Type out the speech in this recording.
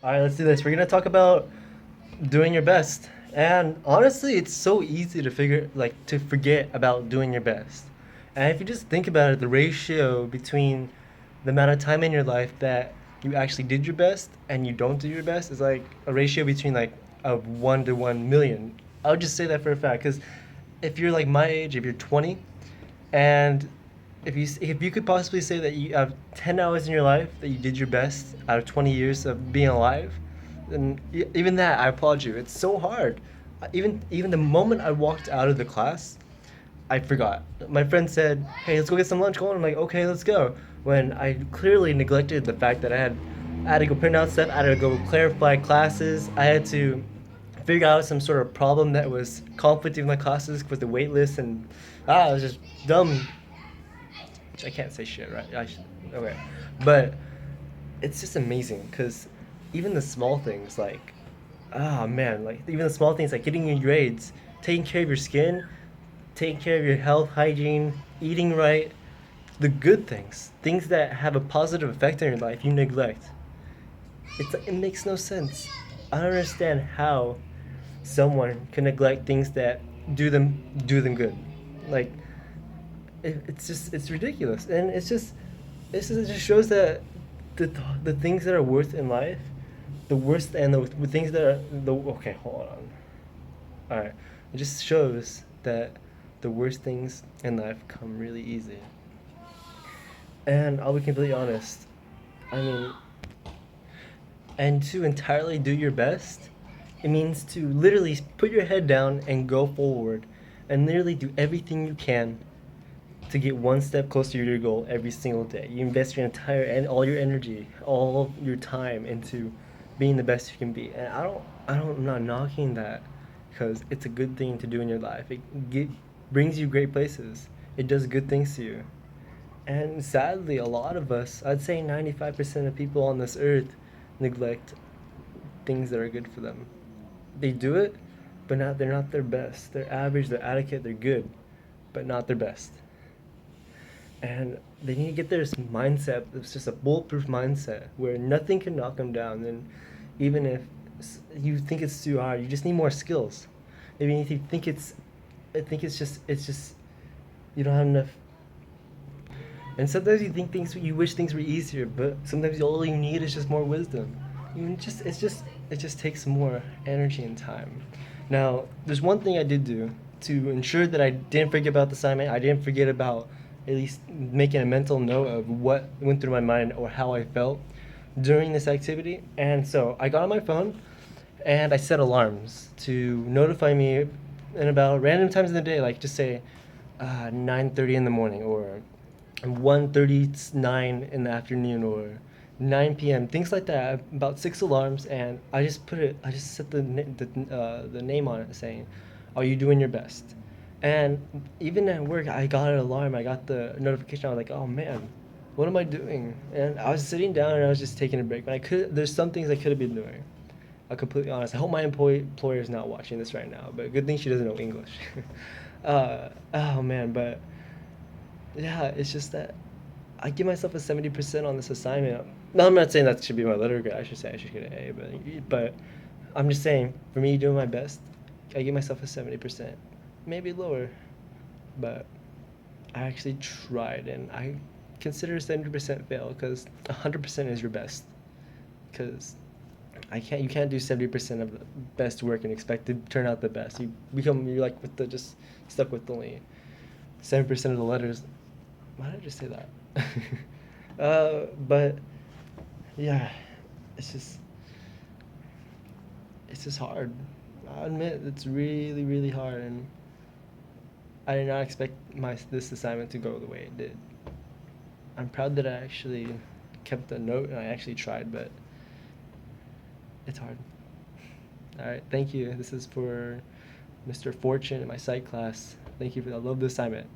All right, let's do this. We're gonna talk about doing your best. And honestly, it's so easy to to forget about doing your best. And if you just think about it, the ratio between the amount of time in your life that you actually did your best and you don't do your best is like a ratio between like a 1 to 1 million. I would just say that for a fact, because if you're like my age, if you're 20, and if you could possibly say that you have 10 hours in your life that you did your best out of 20 years of being alive, then even that, I applaud you. It's so hard. Even the moment I walked out of the class, I forgot. My friend said, "Hey, let's go get some lunch." Going, I'm like, "Okay, let's go." When I clearly neglected the fact that I had to go print out stuff. I had to go clarify classes. I had to figure out some sort of problem that was conflicting with my classes with the wait list, and it was just dumb. I can't say shit, right? Okay, but it's just amazing because even the small things like, man, like even the small things like getting your grades, taking care of your skin, taking care of your health, hygiene, eating right, the good things, things that have a positive effect on your life, you neglect. It makes no sense. I don't understand how someone can neglect things that do them good. Like it's ridiculous, and it just shows that the the things that are worth in life, the worst and the things that are the okay. Hold on. All right, it just shows that the worst things in life come really easy. And I'll be completely honest. I mean, and to entirely do your best, it means to literally put your head down and go forward, and literally do everything you can to get one step closer to your goal every single day. You invest your entire and all your energy, all your time into being the best you can be. And I'm not knocking that because it's a good thing to do in your life. Brings you great places. It does good things to you. And sadly, a lot of us, I'd say 95% of people on this earth, neglect things that are good for them. They do it, but they're not their best. They're average, they're adequate, they're good, but not their best. And they need to get this mindset. It's just a bulletproof mindset where nothing can knock them down. And even if you think it's too hard, you just need more skills. Maybe if you think I think it's just you don't have enough. And sometimes you think things you wish things were easier, but sometimes all you need is just more wisdom. It just takes more energy and time. Now, there's one thing I did do to ensure that I didn't forget about the assignment. I didn't forget about at least making a mental note of what went through my mind or how I felt during this activity. And so I got on my phone and I set alarms to notify me in about random times in the day, like just say 9:30 in the morning or 1:39 in the afternoon or 9 p.m. Things like that. About six alarms, and I just set the name on it saying, "Are you doing your best?" And even at work, I got an alarm. I got the notification. I was like, "Oh man, what am I doing?" And I was sitting down and I was just taking a break. But there's some things I could have been doing. I'm completely honest. I hope my employer is not watching this right now. But good thing she doesn't know English. Oh man, but yeah, it's just that I give myself a 70% on this assignment. No, I'm not saying that should be my letter grade. I should say I should get an A, but I'm just saying for me doing my best, I give myself a 70%, maybe lower, but I actually tried, and I consider 70% fail because 100% is your best. Because you can't do 70% of the best work and expect to turn out the best. You're like with the just stuck with only 7% of the letters. Why did I just say that? But yeah, it's just it's just hard. I admit it's really really hard, and I did not expect my this assignment to go the way it did. I'm proud that I actually kept a note and I actually tried, but it's hard. All right, thank you. This is for Mr. Fortune in my psych class. Thank you for that. I love the assignment.